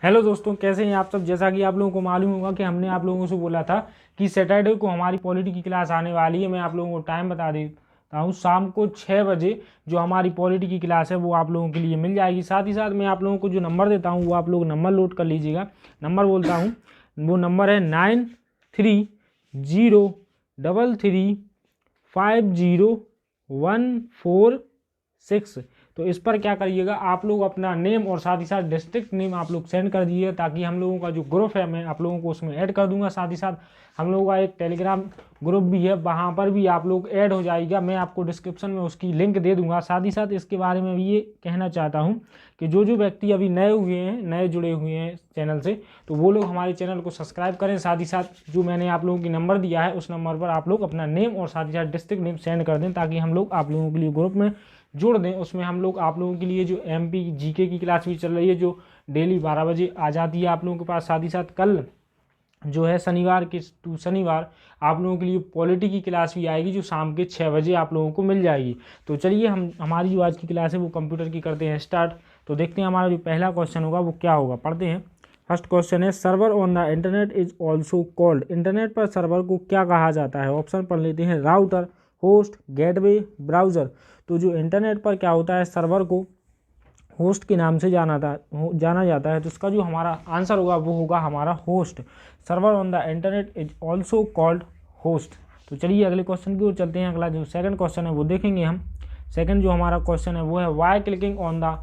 Hello दोस्तों, कैसे हैं आप सब। जैसा कि आप लोगों को मालूम होगा कि हमने आप लोगों से बोला था कि सैटरडे को हमारी पॉलिटी की क्लास आने वाली है। मैं आप लोगों को टाइम बता देता हूँ, शाम को 6 बजे जो हमारी पॉलिटी की क्लास है वो आप लोगों के लिए मिल जाएगी। साथ ही साथ मैं आप लोगों को जो नंबर देता हूँ वो आप लोग नंबर नोट कर लीजिएगा। नंबर बोलता हूँ, वो नंबर है 9303335014 तो इस पर क्या करिएगा, आप लोग अपना नेम और साथ ही साथ डिस्ट्रिक्ट नेम आप लोग सेंड कर दीजिए, ताकि हम लोगों का जो ग्रुप है मैं आप लोगों को उसमें ऐड कर दूंगा। साथ ही साथ हम लोगों का एक टेलीग्राम ग्रुप भी है, वहाँ पर भी आप लोग ऐड हो जाएगा। मैं आपको डिस्क्रिप्शन में उसकी लिंक दे दूंगा। साथ ही साथ इसके बारे में भी ये कहना चाहता हूँ कि जो व्यक्ति अभी नए हुए हैं, नए जुड़े हुए हैं चैनल से, तो वो लोग हमारे चैनल को सब्सक्राइब करें। साथ ही साथ जो मैंने आप लोगों की नंबर दिया है उस नंबर पर आप लोग अपना नेम और साथ ही साथ डिस्ट्रिक्ट नेम सेंड कर दें, ताकि हम लोग आप लोगों के लिए ग्रुप में जोड़ दें। उसमें हम लोग आप लोगों के लिए जो एमपी जीके की क्लास भी चल रही है, जो डेली 12 बजे आ जाती है आप लोगों के पास। साथ ही साथ कल जो है शनिवार आप लोगों के लिए पॉलिटी की क्लास भी आएगी, जो शाम के 6 बजे आप लोगों को मिल जाएगी। तो चलिए हम हमारी जो आज की क्लास है वो कंप्यूटर की करते हैं स्टार्ट। तो देखते हैं हमारा जो पहला क्वेश्चन होगा वो क्या होगा, पढ़ते हैं। फर्स्ट क्वेश्चन है, server on the internet is also called. Internet पर सर्वर को क्या कहा जाता है। ऑप्शन पढ़ लेते हैं, राउटर, होस्ट, गेटवे, ब्राउज़र। तो जो इंटरनेट पर क्या होता है, सर्वर को होस्ट के नाम से जाना जाता है। तो इसका जो हमारा आंसर होगा वो होगा हमारा host. Server on the internet is also called host. तो चलिए अगले क्वेश्चन की ओर चलते हैं। अगला जो सेकंड क्वेश्चन है वो देखेंगे हम। सेकंड जो हमारा क्वेश्चन है वो है, by clicking on the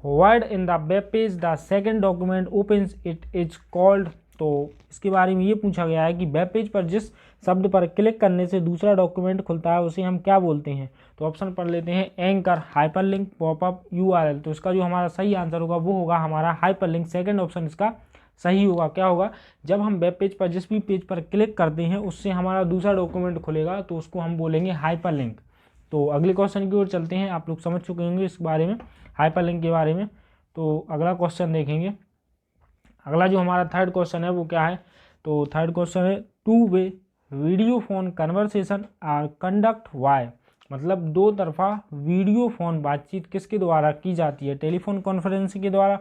word in the web page the second document opens it is called. तो इसके बारे में ये पूछा गया है कि वेब पेज पर जिस शब्द पर क्लिक करने से दूसरा डॉक्यूमेंट खुलता है उसे हम क्या बोलते हैं। तो ऑप्शन पढ़ लेते हैं, एंकर, हाइपरलिंक, पॉपअप, यूआरएल। तो इसका जो हमारा सही आंसर होगा वो होगा हमारा हाइपरलिंक। सेकंड ऑप्शन इसका सही होगा। क्या होगा, जब हम वेब पेज पर जिस भी पेज पर क्लिक करते हैं उससे हमारा दूसरा डॉक्यूमेंट खुलेगा तो उसको हम बोलेंगे हाइपरलिंक। तो अगले क्वेश्चन की ओर चलते हैं। आप लोग समझ चुके होंगे इस बारे में, हाइपरलिंक के बारे में। तो अगला क्वेश्चन देखेंगे। अगला जो हमारा थर्ड क्वेश्चन है वो क्या है, तो थर्ड क्वेश्चन है, two way video phone conversation are conduct by. मतलब दो तरफा वीडियो फोन बातचीत किसके द्वारा की जाती है। टेलीफोन कॉन्फ्रेंसिंग के द्वारा,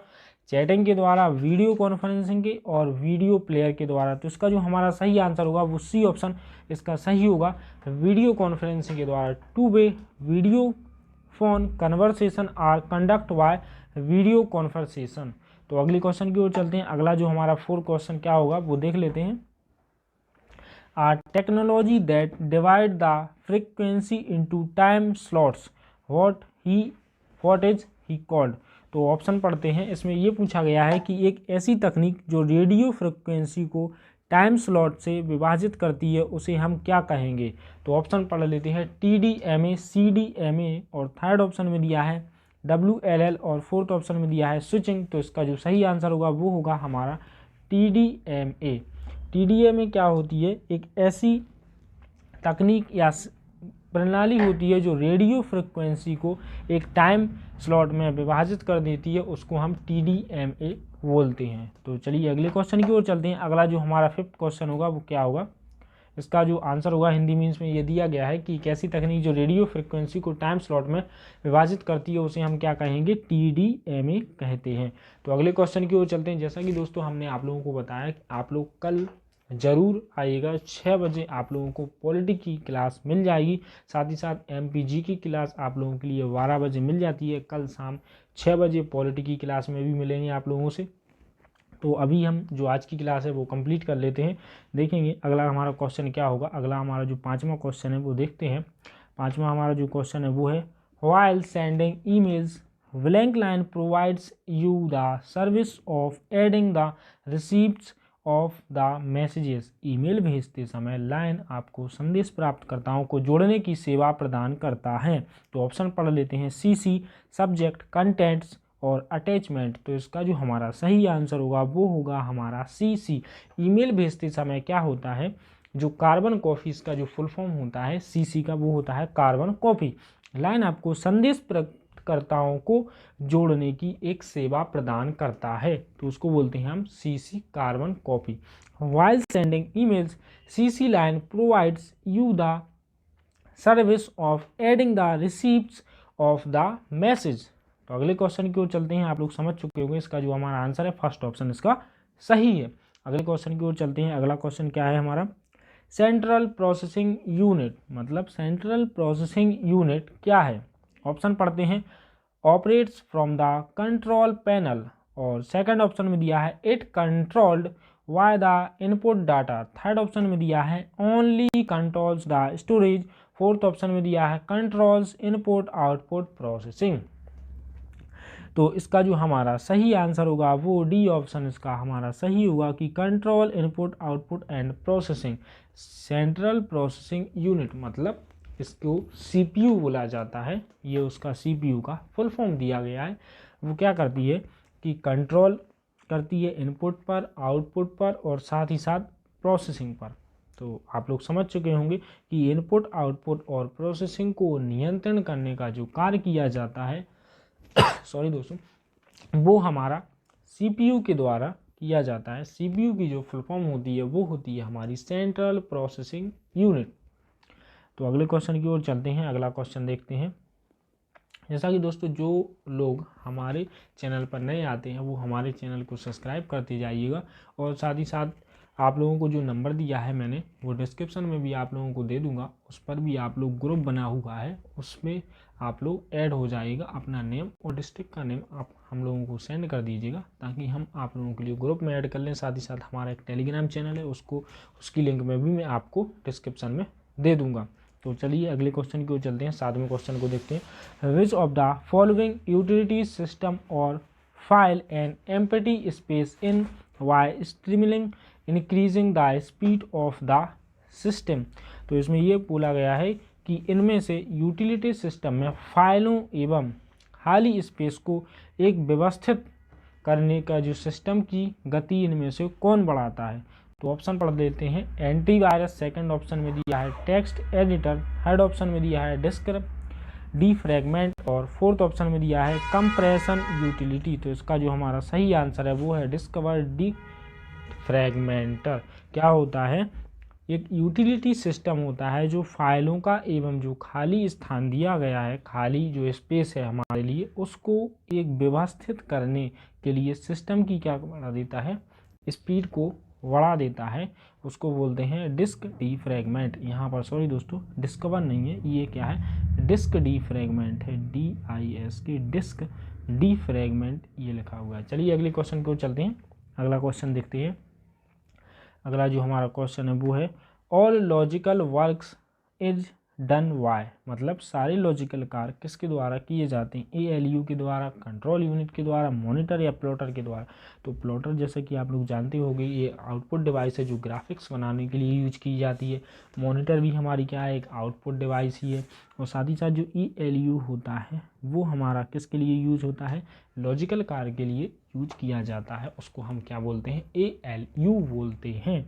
चैटिंग के द्वारा, वीडियो कॉन्फ्रेंसिंग के और वीडियो प्लेयर के द्वारा। तो इसका जो हमारा सही आंसर होगा वो सी ऑप्शन इसका सही होगा, वीडियो कॉन्फ्रेंसिंग के द्वारा। Two way video phone conversation are conduct by video conversation. तो अगले क्वेश्चन की ओर चलते हैं। अगला जो हमारा फोर्थ क्वेश्चन क्या होगा वो देख लेते हैं। Technology that divide the frequency into time slots what is he called. तो ऑप्शन पढ़ते हैं। इसमें ये पूछा गया है कि एक ऐसी तकनीक जो रेडियो फ्रीक्वेंसी को टाइम स्लॉट से विभाजित करती है उसे हम क्या कहेंगे। तो ऑप्शन पढ़ लेते हैं, TDMA, CDMA, और थर्ड ऑप्शन में दिया है WLL, और फोर्थ ऑप्शन में दिया है स्विचिंग। तो इसका जो सही आंसर होगा वो होगा हमारा TDMA। TDMA क्या होती है, एक ऐसी तकनीक या प्रणाली होती है जो रेडियो फ्रिक्वेंसी को एक टाइम स्लॉट में विभाजित कर देती है, उसको हम TDMA बोलते हैं। तो चलिए अगले क्वेश्चन की ओर चलते हैं। अगला जो हमारा फिफ्थ क्वेश्चन होगा वो क्या होगा, इसका जो आंसर होगा हिंदी मीन्स में ये दिया गया है कि एक ऐसी तकनीक जो रेडियो फ्रिक्वेंसी को टाइम स्लॉट में विभाजित करती है उसे हम क्या कहेंगे, TDMA कहते हैं। तो अगले क्वेश्चन की ओर चलते हैं। जैसा कि दोस्तों हमने आप लोगों को बताया कि आप लोग कल ज़रूर आइएगा, 6 बजे आप लोगों को पॉलिटी की क्लास मिल जाएगी। साथ ही साथ MPG की क्लास आप लोगों के लिए 12 बजे मिल जाती है। कल शाम 6 बजे पॉलिटी की क्लास में भी मिलेंगे आप लोगों से। तो अभी हम जो आज की क्लास है वो कंप्लीट कर लेते हैं, देखेंगे अगला हमारा क्वेश्चन क्या होगा। अगला हमारा जो पाँचवा क्वेश्चन है वो देखते हैं। पाँचवा हमारा जो क्वेश्चन है वो है, while sending emails blank line provides you the service of adding the receipts of the messages. Email भेजते समय लाइन आपको संदेश प्राप्तकर्ताओं को जोड़ने की सेवा प्रदान करता है। तो ऑप्शन पढ़ लेते हैं, CC, सब्जेक्ट, कंटेंट्स और अटैचमेंट। तो इसका जो हमारा सही आंसर होगा वो होगा हमारा CC। ईमेल भेजते समय क्या होता है, जो कार्बन कॉपी, इसका जो फुल फॉर्म होता है CC का वो होता है कार्बन कॉपी। लाइन आपको संदेश प्राप्तकर्ताओं को जोड़ने की एक सेवा प्रदान करता है, तो उसको बोलते हैं हम CC carbon copy. While sending emails CC line provides you the service of adding the receipts of the message. तो अगले क्वेश्चन की ओर चलते हैं। आप लोग समझ चुके होंगे इसका जो हमारा आंसर है फर्स्ट ऑप्शन इसका सही है। अगले क्वेश्चन की ओर चलते हैं। अगला क्वेश्चन क्या है हमारा, सेंट्रल प्रोसेसिंग यूनिट, मतलब सेंट्रल प्रोसेसिंग यूनिट क्या है। ऑप्शन पढ़ते हैं, operates from the control panel, और सेकंड ऑप्शन में दिया है it controlled why the input data, third option में दिया है only controls the storage, fourth option में दिया है कंट्रोल्स इनपुट आउटपुट प्रोसेसिंग। तो इसका जो हमारा सही आंसर होगा वो डी ऑप्शन इसका हमारा सही होगा कि control input output and processing. Central processing unit मतलब इसको सीपीयू बोला जाता है, ये उसका सीपीयू का फुल फॉर्म दिया गया है। वो क्या करती है कि कंट्रोल करती है इनपुट पर, आउटपुट पर और साथ ही साथ प्रोसेसिंग पर। तो आप लोग समझ चुके होंगे कि इनपुट आउटपुट और प्रोसेसिंग को नियंत्रण करने का जो कार्य किया जाता है सॉरी दोस्तों, वो हमारा सीपीयू के द्वारा किया जाता है। सीपीयू की जो फुल फॉर्म होती है वो होती है हमारी सेंट्रल प्रोसेसिंग यूनिट। तो अगले क्वेश्चन की ओर चलते हैं। अगला क्वेश्चन देखते हैं। जैसा कि दोस्तों जो लोग हमारे चैनल पर नए आते हैं वो हमारे चैनल को सब्सक्राइब करते जाइएगा, और साथ ही साथ आप लोगों को जो नंबर दिया है मैंने वो डिस्क्रिप्शन में भी आप लोगों को दे दूंगा, उस पर भी आप लोग ग्रुप बना हुआ है, उसमें आप लोग ऐड हो जाइएगा। अपना नेम और डिस्ट्रिक्ट का नेम आप हम लोगों को सेंड कर दीजिएगा ताकि हम आप लोगों के लिए ग्रुप में ऐड कर लें। साथ ही साथ हमारा एक टेलीग्राम चैनल है, उसकी लिंक में भी मैं आपको डिस्क्रिप्शन में दे दूँगा। तो चलिए अगले क्वेश्चन की ओर चलते हैं। 7वें क्वेश्चन को देखते हैं। Which of the following utility system और file and empty space in why streaming increasing the speed of the system. तो इसमें ये बोला गया है कि इनमें से यूटिलिटी सिस्टम में फाइलों एवं खाली स्पेस को एक व्यवस्थित करने का जो सिस्टम की गति इनमें से कौन बढ़ाता है। तो ऑप्शन पढ़ लेते हैं। एंटीवायरस सेकंड ऑप्शन में दिया है टेक्स्ट एडिटर, थर्ड ऑप्शन में दिया है डिस्क डीफ्रैगमेंट और फोर्थ ऑप्शन में दिया है कंप्रेशन यूटिलिटी। तो इसका जो हमारा सही आंसर है वो है डिस्कवर डीफ्रैगमेंटर। क्या होता है, एक यूटिलिटी सिस्टम होता है जो फाइलों का एवं जो खाली स्थान दिया गया है, खाली जो स्पेस है हमारे लिए, उसको एक व्यवस्थित करने के लिए सिस्टम की क्या बढ़ा देता है, स्पीड को बढ़ा देता है। उसको बोलते हैं डिस्क डीफ्रैगमेंट। यहाँ पर सॉरी दोस्तों डिस्कवर नहीं है, ये क्या है डिस्क डीफ्रैगमेंट है, DISK डिस्क डीफ्रैगमेंट ये लिखा हुआ है। चलिए अगले क्वेश्चन को चलते हैं। अगला क्वेश्चन देखते हैं। अगला जो हमारा क्वेश्चन है वो है all logical works is done by, मतलब सारे लॉजिकल कार्य किसके द्वारा किए जाते हैं, ALU के द्वारा, कंट्रोल यूनिट के द्वारा, मॉनिटर या प्लॉटर के द्वारा। तो प्लॉटर जैसे कि आप लोग जानते होंगे ये आउटपुट डिवाइस है जो ग्राफिक्स बनाने के लिए यूज की जाती है। मॉनिटर भी हमारी क्या है, एक आउटपुट डिवाइस ही है। और साथ ही साथ जो ALU होता है वो हमारा किसके लिए यूज होता है, लॉजिकल कार्य के लिए यूज किया जाता है। उसको हम क्या बोलते हैं, ALU बोलते हैं,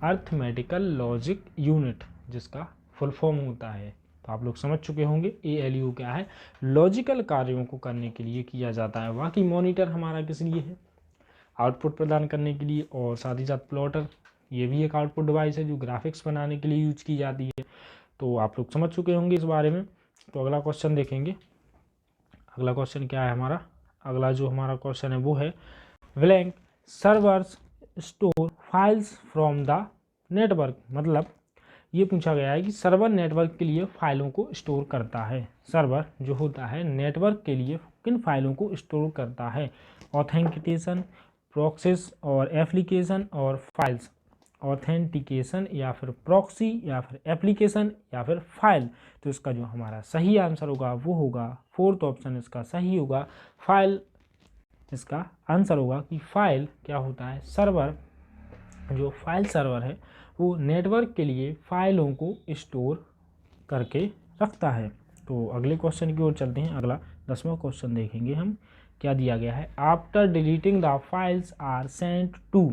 अर्थमेटिकल लॉजिक यूनिट जिसका फुल फॉर्म होता है। तो आप लोग समझ चुके होंगे ALU क्या है, लॉजिकल कार्यों को करने के लिए किया जाता है। बाकी मॉनिटर हमारा किस लिए है, आउटपुट प्रदान करने के लिए, और साथ ही साथ प्लॉटर ये भी एक आउटपुट डिवाइस है जो ग्राफिक्स बनाने के लिए यूज की जाती है। तो आप लोग समझ चुके होंगे इस बारे में। तो अगला क्वेश्चन देखेंगे। अगला क्वेश्चन क्या है हमारा, अगला जो हमारा क्वेश्चन है वो है blank servers store files from the network, मतलब ये पूछा गया है कि सर्वर नेटवर्क के लिए फाइलों को स्टोर करता है। सर्वर जो होता है नेटवर्क के लिए किन फाइलों को स्टोर करता है, ऑथेंटिकेशन, प्रोक्सीज और एप्लीकेशन और फाइल्स। ऑथेंटिकेशन या फिर प्रॉक्सी या फिर एप्लीकेशन या फिर फाइल। तो इसका जो हमारा सही आंसर होगा वो होगा फोर्थ ऑप्शन इसका सही होगा, फाइल। इसका आंसर होगा कि फाइल क्या होता है, सर्वर, जो फाइल सर्वर है वो नेटवर्क के लिए फाइलों को स्टोर करके रखता है। तो अगले क्वेश्चन की ओर चलते हैं। अगला 10वां क्वेश्चन देखेंगे हम, क्या दिया गया है, after deleting the files are sent to,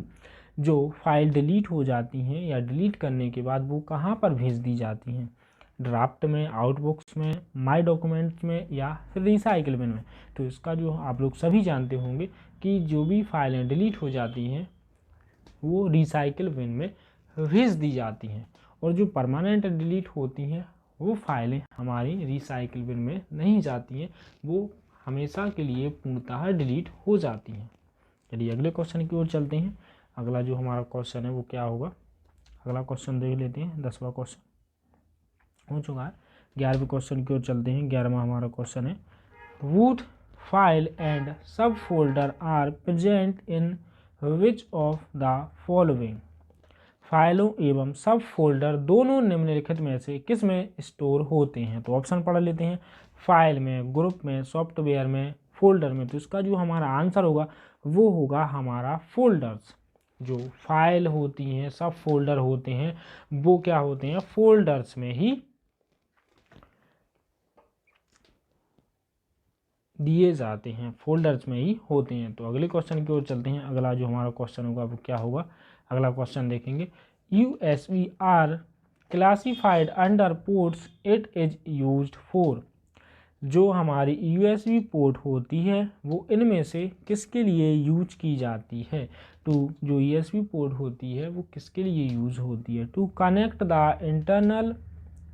जो फाइल डिलीट हो जाती हैं या डिलीट करने के बाद वो कहाँ पर भेज दी जाती हैं, ड्राफ्ट में, आउटबुक्स में, माई डॉक्यूमेंट्स में या फिर रिसाइकिल बिन में। तो इसका जो आप लोग सभी जानते होंगे कि जो भी फाइलें डिलीट हो जाती हैं वो रिसाइकिल बिन में भेज दी जाती हैं, और जो परमानेंट डिलीट होती हैं वो फाइलें हमारी रिसाइकिल बिन में नहीं जाती हैं, वो हमेशा के लिए पूर्णतः डिलीट हो जाती हैं। चलिए अगले क्वेश्चन की ओर चलते हैं। अगला जो हमारा क्वेश्चन है वो क्या होगा, अगला क्वेश्चन देख लेते हैं। 10वां क्वेश्चन हो चुका है। 11वें क्वेश्चन की ओर चलते हैं। 11वां हमारा क्वेश्चन है, root file and sub folder are present in which of the following. फाइलों एवं सब फोल्डर दोनों निम्नलिखित में से किस में स्टोर होते हैं। तो ऑप्शन पढ़ लेते हैं, फाइल में, ग्रुप में, सॉफ्टवेयर में, फोल्डर में। तो इसका जो हमारा आंसर होगा वो होगा हमारा फोल्डर्स। जो फाइल होती हैं, सब फोल्डर होते हैं, वो क्या होते हैं, फोल्डर्स में ही दिए जाते हैं, फोल्डर्स में ही होते हैं। तो अगले क्वेश्चन की ओर चलते हैं। अगला जो हमारा क्वेश्चन होगा वो क्या होगा, अगला क्वेश्चन देखेंगे। USB are classified under ports it is used for. जो हमारी USB पोर्ट होती है वो इनमें से किसके लिए यूज की जाती है। तो जो USB पोर्ट होती है वो किसके लिए यूज होती है, to connect the internal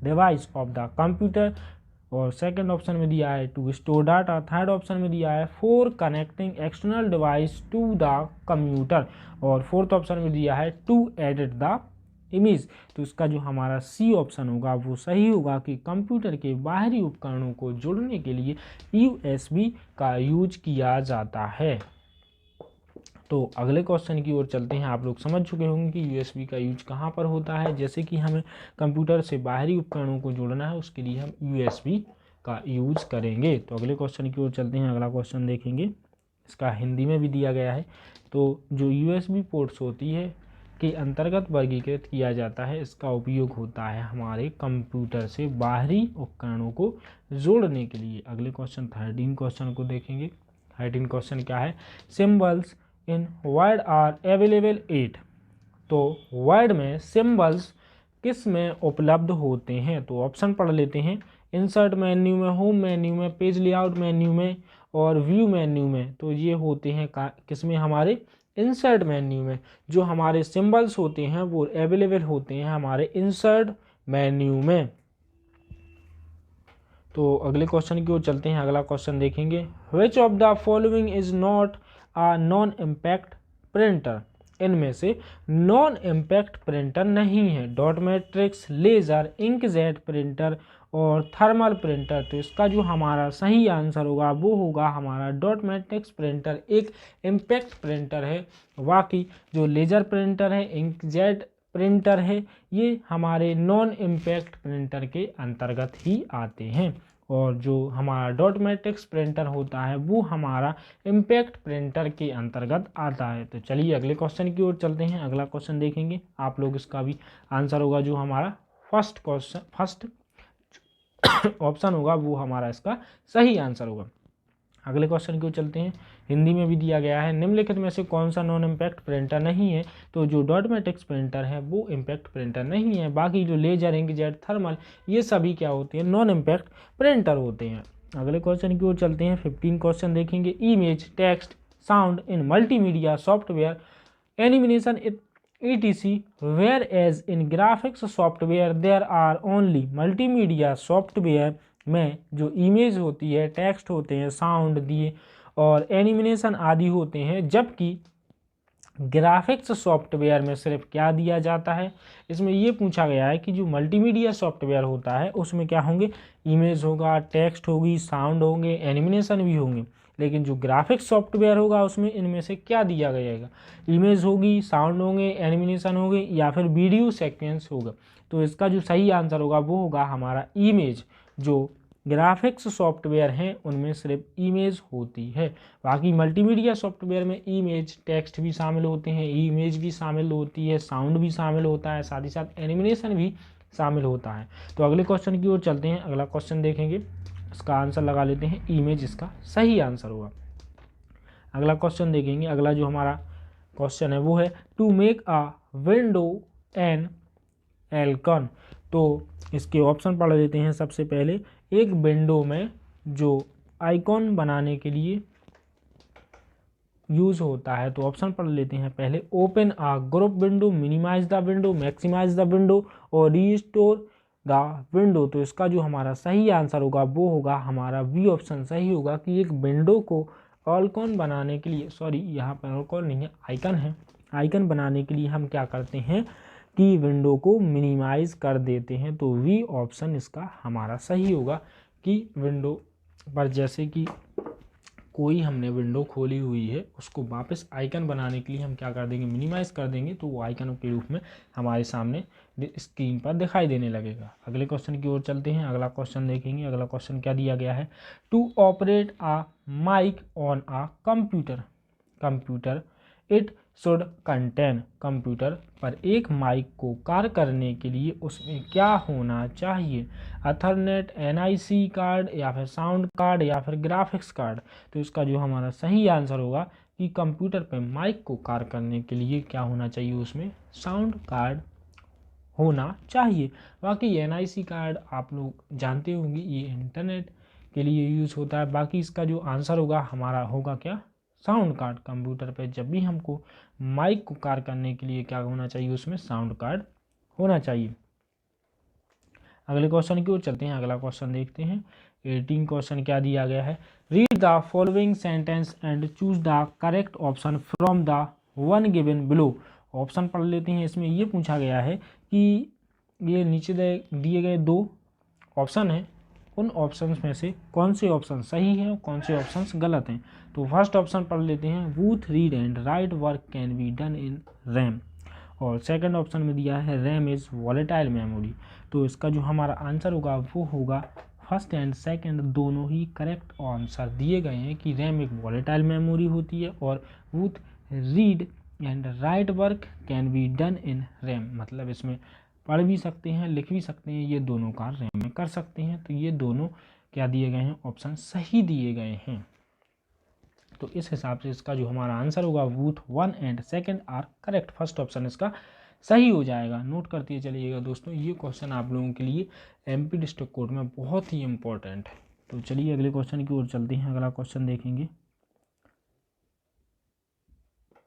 device of the computer, और सेकंड ऑप्शन में दिया है to store data, third option में दिया है for connecting external device to the computer, और फोर्थ ऑप्शन में दिया है टू एडिट द इमेज। तो इसका जो हमारा सी ऑप्शन होगा वो सही होगा कि कंप्यूटर के बाहरी उपकरणों को जोड़ने के लिए USB का यूज किया जाता है। तो अगले क्वेश्चन की ओर चलते हैं। आप लोग समझ चुके होंगे कि USB का यूज कहाँ पर होता है। जैसे कि हमें कंप्यूटर से बाहरी उपकरणों को जोड़ना है, उसके लिए हम USB का यूज करेंगे। तो अगले क्वेश्चन की ओर चलते हैं। अगला क्वेश्चन देखेंगे, इसका हिंदी में भी दिया गया है। तो जो USB पोर्ट्स होती है के अंतर्गत वर्गीकृत किया जाता है, इसका उपयोग होता है हमारे कंप्यूटर से बाहरी उपकरणों को जोड़ने के लिए। अगले क्वेश्चन 13 क्वेश्चन को देखेंगे। 13 क्वेश्चन क्या है, symbols in word are available 8। तो वर्ड में सिंबल्स किस में उपलब्ध होते हैं। तो ऑप्शन पढ़ लेते हैं, इंसर्ट मेन्यू में, होम मेन्यू में, पेज लेआउट मेन्यू में, और व्यू मेन्यू में। तो ये होते हैं किस में, हमारे इंसर्ट मेन्यू में। जो हमारे सिंबल्स होते हैं वो अवेलेबल होते हैं हमारे इंसर्ट मेन्यू में। तो अगले क्वेश्चन की ओर चलते हैं। अगला क्वेश्चन देखेंगे, which of the following is not a non impact printer. इनमें से नॉन इम्पैक्ट प्रिंटर नहीं है, dot matrix, laser, inkjet printer और थर्मल प्रिंटर। तो इसका जो हमारा सही आंसर होगा वो होगा हमारा डॉट मैट्रिक्स प्रिंटर एक इम्पैक्ट प्रिंटर है। बाकी जो लेजर प्रिंटर है, इंकजेट प्रिंटर है, ये हमारे नॉन इम्पैक्ट प्रिंटर के अंतर्गत ही आते हैं। और जो हमारा डॉट मैट्रिक्स प्रिंटर होता है वो हमारा इम्पैक्ट प्रिंटर के अंतर्गत आता है। तो चलिए अगले क्वेश्चन की ओर चलते हैं। अगला क्वेश्चन देखेंगे, आप लोग इसका भी आंसर होगा जो हमारा फर्स्ट ऑप्शन होगा वो हमारा इसका सही आंसर होगा। अगले क्वेश्चन की ओर चलते हैं। हिंदी में भी दिया गया है, निम्नलिखित में से कौन सा नॉन इम्पैक्ट प्रिंटर नहीं है। तो जो डॉट मैट्रिक्स प्रिंटर है वो इम्पैक्ट प्रिंटर नहीं है। बाकी जो लेजर, इंकजेट, थर्मल, ये सभी क्या होते हैं, नॉन इम्पैक्ट प्रिंटर होते हैं। अगले क्वेश्चन की ओर चलते हैं। 15 क्वेश्चन देखेंगे, image, text, sound in multimedia software, animation etc, whereas in graphics software there are only multimedia software में जो इमेज होती है, टेक्स्ट होते हैं, साउंड दिए और एनिमेशन आदि होते हैं, जबकि ग्राफिक्स सॉफ्टवेयर में सिर्फ क्या दिया जाता है। इसमें ये पूछा गया है कि जो मल्टीमीडिया सॉफ्टवेयर होता है उसमें क्या होंगे, इमेज होगा, टेक्स्ट होगी, साउंड होंगे, एनिमेशन भी होंगे। लेकिन जो ग्राफिक्स सॉफ्टवेयर होगा उसमें इनमें से क्या दिया जाएगा, इमेज होगी, साउंड होंगे, एनिमेशन होंगे या फिर वीडियो सीक्वेंस होगा। तो इसका जो सही आंसर होगा वो होगा हमारा इमेज। जो ग्राफिक्स सॉफ्टवेयर हैं उनमें सिर्फ इमेज होती है। बाकी मल्टीमीडिया सॉफ्टवेयर में इमेज, टेक्स्ट भी शामिल होते हैं, इमेज भी शामिल होती है, साउंड भी शामिल होता है, साथ ही साथ एनिमेशन भी शामिल होता है। तो अगले क्वेश्चन की ओर चलते हैं। अगला क्वेश्चन देखेंगे, इसका आंसर लगा लेते हैं, इमेज इसका सही आंसर होगा। अगला क्वेश्चन देखेंगे। अगला जो हमारा क्वेश्चन है वो है, to make a window an icon. तो इसके ऑप्शन पढ़ लेते हैं। सबसे पहले, एक विंडो में जो आइकॉन बनाने के लिए यूज होता है, तो ऑप्शन पढ़ लेते हैं। पहले, open a group window, minimize the window, maximize the window और रीस्टोर द विंडो। तो इसका जो हमारा सही आंसर होगा वो होगा हमारा बी ऑप्शन सही होगा कि एक विंडो को ऑलकॉन बनाने के लिए, सॉरी यहाँ पर ऑलकॉन नहीं है, आइकन है, आइकन बनाने के लिए हम क्या करते हैं कि विंडो को मिनिमाइज कर देते हैं। तो वी ऑप्शन इसका हमारा सही होगा कि विंडो पर जैसे कि कोई हमने विंडो खोली हुई है उसको वापस आइकन बनाने के लिए हम क्या कर देंगे, मिनिमाइज कर देंगे, तो वो आइकन के रूप में हमारे सामने स्क्रीन पर दिखाई देने लगेगा। अगले क्वेश्चन की ओर चलते हैं। अगला क्वेश्चन देखेंगे। अगला क्वेश्चन क्या दिया गया है, to operate a mic on a computer it should contain. Computer पर एक माइक को कार्य करने के लिए उसमें क्या होना चाहिए, अथरनेट, एनआईसी कार्ड या फिर साउंड कार्ड या फिर ग्राफिक्स कार्ड। तो इसका जो हमारा सही आंसर होगा कि कंप्यूटर पर माइक को कार्य करने के लिए क्या होना चाहिए, उसमें साउंड कार्ड होना चाहिए। बाकी एनआईसी कार्ड आप लोग जानते होंगे, ये इंटरनेट के लिए यूज होता है। बाकी इसका जो आंसर होगा हमारा होगा क्या, साउंड कार्ड। कंप्यूटर पे जब भी हमको माइक को कार्य करने के लिए क्या होना चाहिए, उसमें साउंड कार्ड होना चाहिए। अगले क्वेश्चन की ओर चलते हैं। अगला क्वेश्चन देखते हैं। 18 क्वेश्चन क्या दिया गया है, read the following sentence and choose the correct option from the one given below. Option पढ़ लेते हैं। इसमें ये पूछा गया है कि ये नीचे दिए गए 2 ऑप्शन हैं, उन ऑप्शंस में से कौन से ऑप्शन सही हैं और कौन से ऑप्शंस गलत हैं। तो फर्स्ट ऑप्शन पढ़ लेते हैं, booth read and right work can be done in RAM. और सेकंड ऑप्शन में दिया है रैम इज़ वॉलेटाइल मेमोरी। तो इसका जो हमारा आंसर होगा वो होगा फर्स्ट एंड सेकंड दोनों ही करेक्ट आंसर दिए गए हैं कि रैम एक वॉलेटाइल मेमोरी होती है और booth read and right work can be done in RAM, मतलब इसमें पढ़ भी सकते हैं, लिख भी सकते हैं, ये दोनों कार्य रैम में कर सकते हैं। तो ये दोनों क्या दिए गए हैं, ऑप्शन सही दिए गए हैं। तो इस हिसाब से इसका जो हमारा आंसर होगा both 1 and second are correct, first option इसका सही हो जाएगा। नोट करते चलिएगा दोस्तों, ये क्वेश्चन आप लोगों के लिए एमपी डिस्ट्रिक्ट कोर्ट में बहुत ही इंपॉर्टेंट है। तो चलिए अगले क्वेश्चन की ओर चलते हैं। अगला क्वेश्चन देखेंगे।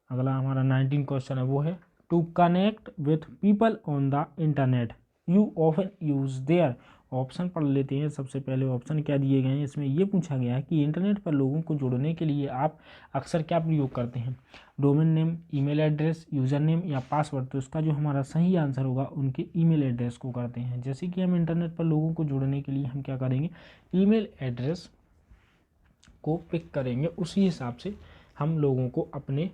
अगला हमारा 19 क्वेश्चन है, वो है to connect with people on the internet you often use there. Option पढ़ लेते हैं। सबसे पहले ऑप्शन क्या दिए गए हैं, इसमें ये पूछा गया है कि इंटरनेट पर लोगों को जोड़ने के लिए आप अक्सर क्या प्रयोग करते हैं, domain name, email address, user name या पासवर्ड। तो इसका जो हमारा सही आंसर होगा उनके ईमेल एड्रेस को करते हैं। जैसे कि हम इंटरनेट पर लोगों को जोड़ने के लिए हम क्या करेंगे, ईमेल एड्रेस को पिक करेंगे, उसी हिसाब से हम लोगों को अपने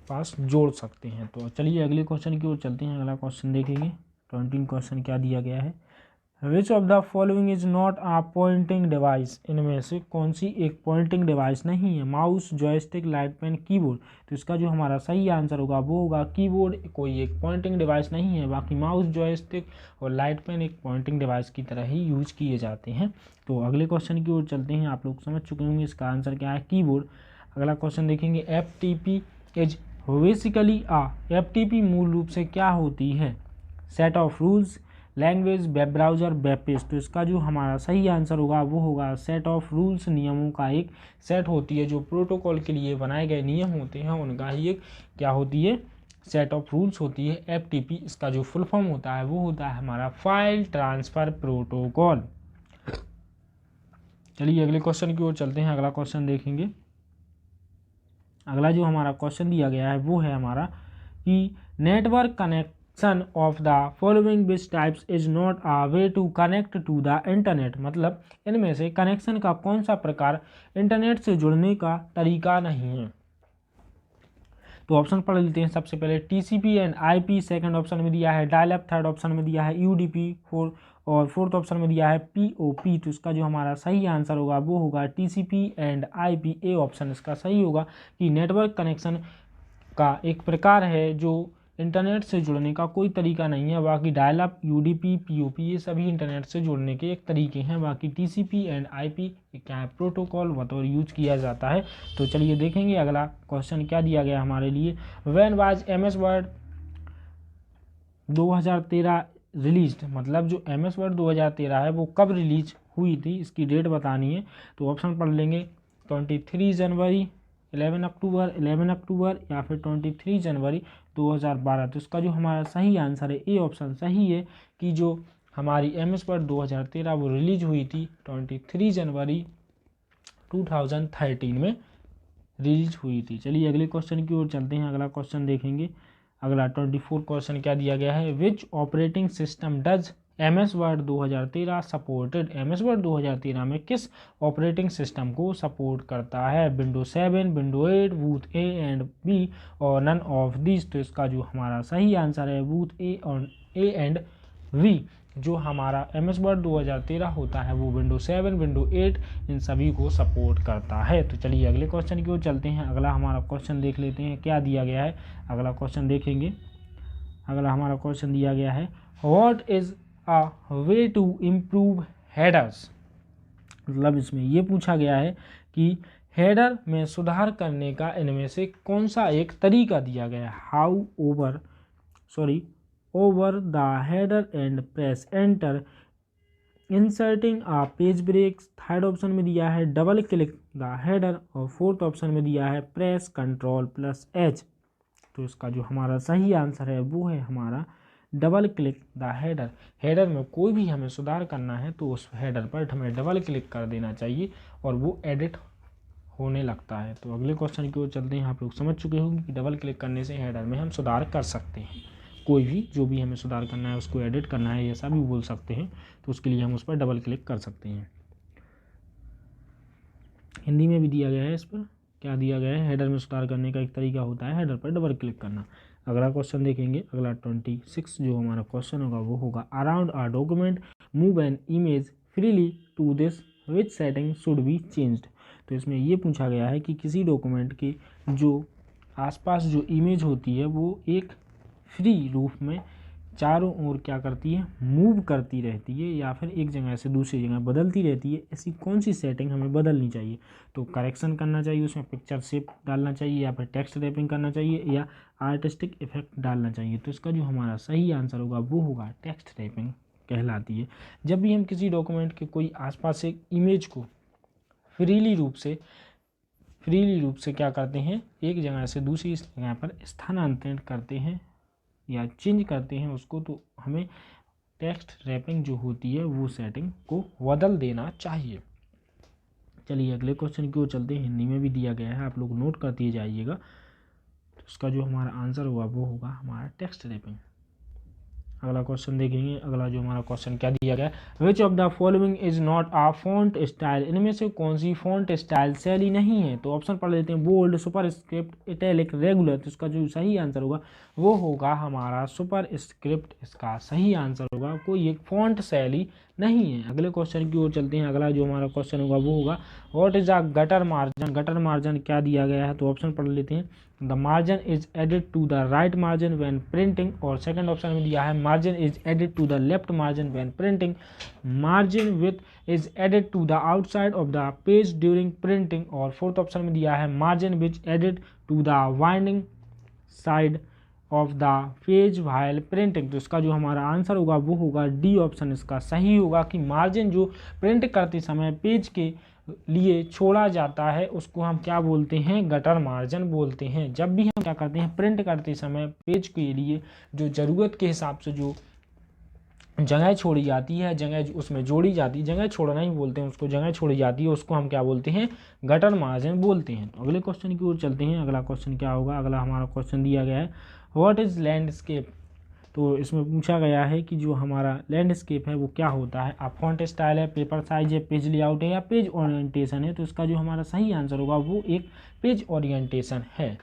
पास जोड़ सकते हैं। तो चलिए अगले क्वेश्चन की ओर चलते हैं। अगला क्वेश्चन देखेंगे। 20 क्वेश्चन क्या दिया गया है, which of the following is not a pointing device. इनमें से कौन सी एक पॉइंटिंग डिवाइस नहीं है, mouse, joystick, light pen, keyboard. तो इसका जो हमारा सही आंसर होगा वो होगा कीबोर्ड कोई एक पॉइंटिंग डिवाइस नहीं है। बाकी माउस, जॉयस्टिक और लाइट पेन एक पॉइंटिंग डिवाइस की तरह ही यूज किए जाते हैं। तो अगले क्वेश्चन की ओर चलते हैं। आप लोग समझ चुके होंगे इसका आंसर क्या है, कीबोर्ड। अगला क्वेश्चन देखेंगे, FTP इज बेसिकली FTP मूल रूप से क्या होती है, set of rules, language, web browser, web page. तो इसका जो हमारा सही आंसर होगा वो होगा सेट ऑफ रूल्स, नियमों का एक सेट होती है, जो प्रोटोकॉल के लिए बनाए गए नियम होते हैं उनका ही एक क्या होती है, सेट ऑफ रूल्स होती है। FTP इसका जो फुल फॉर्म होता है वो होता है हमारा फाइल ट्रांसफ़र प्रोटोकॉल। चलिए अगले क्वेश्चन की ओर चलते हैं। अगला क्वेश्चन देखेंगे। अगला जो हमारा क्वेश्चन दिया गया है वो है हमारा कि network connection of the following which types is not a way to connect to the internet. मतलब इनमें से कनेक्शन का कौन सा प्रकार इंटरनेट से जुड़ने का तरीका नहीं है। तो ऑप्शन पढ़ लेते हैं। सबसे पहले TCP and IP, second option में दिया है डायल अप, थर्ड ऑप्शन में दिया है UDP, और फोर्थ ऑप्शन में दिया है POP। तो इसका जो हमारा सही आंसर होगा वो होगा TCP and IP। A option इसका सही होगा कि नेटवर्क कनेक्शन का एक प्रकार है जो इंटरनेट से जुड़ने का कोई तरीका नहीं है। बाकी डायल अप, UDP, POP ये सभी इंटरनेट से जुड़ने के एक तरीके हैं। बाकी TCP एंड IP क्या है, प्रोटोकॉल बतौर यूज किया जाता है। तो चलिए देखेंगे अगला क्वेश्चन क्या दिया गया हमारे लिए, when was MS word 2013 released. मतलब जो MS वर्ड 2013 है वो कब रिलीज हुई थी, इसकी डेट बतानी है। तो ऑप्शन पढ़ लेंगे, 23 जनवरी, 11 अक्टूबर या फिर 23 जनवरी 2012। तो इसका जो हमारा सही आंसर है, ए ऑप्शन सही है कि जो हमारी MS वर्ड 2013 वो रिलीज हुई थी 23 जनवरी 2013 में रिलीज हुई थी। चलिए अगले क्वेश्चन की ओर चलते हैं। अगला क्वेश्चन देखेंगे। अगला 24 क्वेश्चन क्या दिया गया है, which operating system does MS word 2013 supported. MS word 2013 में किस ऑपरेटिंग सिस्टम को सपोर्ट करता है, window 7, window 8, both A and B और नन ऑफ दिस। तो इसका जो हमारा सही आंसर है बूथ A एंड V। जो हमारा MS वर्ड 2013 होता है वो विंडो 7, विंडो 8 इन सभी को सपोर्ट करता है। तो चलिए अगले क्वेश्चन की ओर चलते हैं। अगला हमारा क्वेश्चन देख लेते हैं क्या दिया गया है। अगला क्वेश्चन देखेंगे। अगला हमारा क्वेश्चन दिया गया है, what is a way to improve headers. मतलब इसमें ये पूछा गया है कि हेडर में सुधार करने का इनमें से कौन सा एक तरीका दिया गया है। How over the header and press enter, inserting a page break. Third option में दिया है डबल क्लिक द हेडर और फोर्थ ऑप्शन में दिया है प्रेस Ctrl+H। तो इसका जो हमारा सही आंसर है वो है हमारा double click the header. Header में कोई भी हमें सुधार करना है तो उस हेडर पर हमें डबल क्लिक कर देना चाहिए और वो एडिट होने लगता है। तो अगले क्वेश्चन की ओर चलते हैं। आप लोग समझ चुके होंगे कि डबल क्लिक करने से हेडर में हम सुधार कर सकते हैं। कोई भी जो भी हमें सुधार करना है उसको एडिट करना है ऐसा भी बोल सकते हैं, तो उसके लिए हम उस पर डबल क्लिक कर सकते हैं। हिंदी में भी दिया गया है, इस पर क्या दिया गया है, हेडर में सुधार करने का एक तरीका होता है हेडर पर डबल क्लिक करना। अगला क्वेश्चन देखेंगे। अगला 26 जो हमारा क्वेश्चन होगा वो होगा, around a document move an image freely to this which setting should be changed. तो इसमें ये पूछा गया है कि किसी डॉक्यूमेंट के जो आसपास जो इमेज होती है वो एक फ्री रूप में चारों ओर क्या करती है, मूव करती रहती है या फिर एक जगह से दूसरी जगह बदलती रहती है, ऐसी कौन सी सेटिंग हमें बदलनी चाहिए। तो करेक्शन करना चाहिए, उसमें पिक्चर शेप डालना चाहिए या फिर टेक्स्ट रैपिंग करना चाहिए या आर्टिस्टिक इफेक्ट डालना चाहिए। तो इसका जो हमारा सही आंसर होगा वो होगा टेक्स्ट रैपिंग कहलाती है। जब भी हम किसी डॉक्यूमेंट के कोई आसपास से इमेज को फ्रीली रूप से क्या करते हैं, एक जगह से दूसरी जगह पर स्थानांतरित करते हैं या चेंज करते हैं उसको, तो हमें टेक्स्ट रैपिंग जो होती है वो सेटिंग को बदल देना चाहिए। चलिए अगले क्वेश्चन की ओर चलते हैं। हिंदी में भी दिया गया है, आप लोग नोट करते जाइएगा। तो इसका जो हमारा आंसर होगा वो होगा हमारा टेक्स्ट रैपिंग। अगला क्वेश्चन देखेंगे। अगला जो हमारा क्वेश्चन क्या दिया गया है, which of the following is not a font style. इनमें से कौन सी फॉन्ट स्टाइल शैली नहीं है। तो ऑप्शन पढ़ लेते हैं, bold, superscript, italic, regular. तो इसका जो सही आंसर होगा वो होगा हमारा सुपर स्क्रिप्ट। इसका सही आंसर होगा, कोई एक फॉन्ट शैली नहीं है। अगले क्वेश्चन की ओर चलते हैं। अगला जो हमारा क्वेश्चन होगा वो होगा, what is a gutter margin. Gutter margin क्या दिया गया है। तो ऑप्शन पढ़ लेते हैं, the margin is added to the right margin when printing. और सेकंड ऑप्शन में दिया है, margin is added to the left margin when printing. Margin with is added to the outside of the page during printing. और fourth option में दिया है, margin which added to the binding side of the page while printing. तो इसका जो हमारा answer होगा वो होगा डी ऑप्शन इसका सही होगा, कि मार्जिन जो प्रिंट करते समय पेज के लिए छोड़ा जाता है उसको हम क्या बोलते हैं, गटर मार्जिन बोलते हैं। जब भी हम क्या करते हैं, प्रिंट करते समय पेज के लिए जो ज़रूरत के हिसाब से जो जगह छोड़ी जाती है, जगह उसमें जोड़ी जाती है, जगह छोड़ना ही बोलते हैं उसको, जगह छोड़ी जाती है उसको हम क्या बोलते हैं, गटर मार्जिन बोलते हैं। तो अगले क्वेश्चन की ओर चलते हैं। अगला क्वेश्चन क्या होगा। अगला हमारा क्वेश्चन दिया गया है, व्हाट इज लैंडस्केप। तो इसमें पूछा गया है कि जो हमारा लैंडस्केप है वो क्या होता है। आप फॉन्ट स्टाइल है, पेपर साइज है, पेज लेआउट है या पेज ओरिएंटेशन है। तो इसका जो हमारा सही आंसर होगा वो एक पेज ओरिएंटेशन है।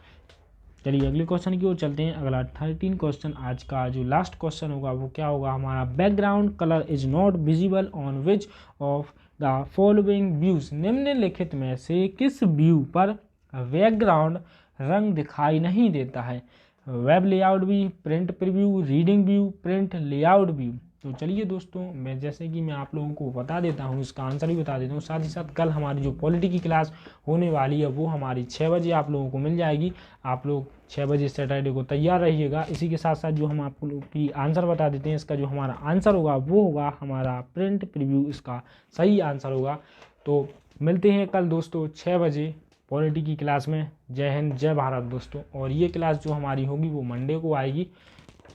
चलिए अगले क्वेश्चन की ओर चलते हैं। अगला 13 क्वेश्चन, आज का जो लास्ट क्वेश्चन होगा वो क्या होगा हमारा, background colour is not visible on which of the following views. निम्नलिखित में से किस व्यू पर बैकग्राउंड रंग दिखाई नहीं देता है। Web layout view, print preview, reading view, print layout view. तो चलिए दोस्तों, मैं जैसे कि मैं आप लोगों को बता देता हूँ, इसका आंसर भी बता देता हूँ। साथ ही साथ कल हमारी जो पॉलिटी की क्लास होने वाली है वो हमारी 6 बजे आप लोगों को मिल जाएगी। आप लोग 6 बजे सैटरडे को तैयार रहिएगा। इसी के साथ साथ जो हम आप लोग की आंसर बता देते हैं, इसका जो हमारा आंसर होगा वो होगा हमारा प्रिंट प्रीव्यू, इसका सही आंसर होगा। तो मिलते हैं कल दोस्तों 6 बजे पॉलिटी की क्लास में। जय हिंद, जय भारत दोस्तों। और ये क्लास जो हमारी होगी वो मंडे को आएगी,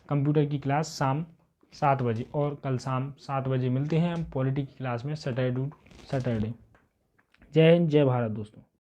कंप्यूटर की क्लास शाम 7 बजे, और कल शाम 7 बजे मिलते हैं हम पॉलिटी की क्लास में, सैटरडे टू सैटरडे। जय हिंद, जय भारत दोस्तों।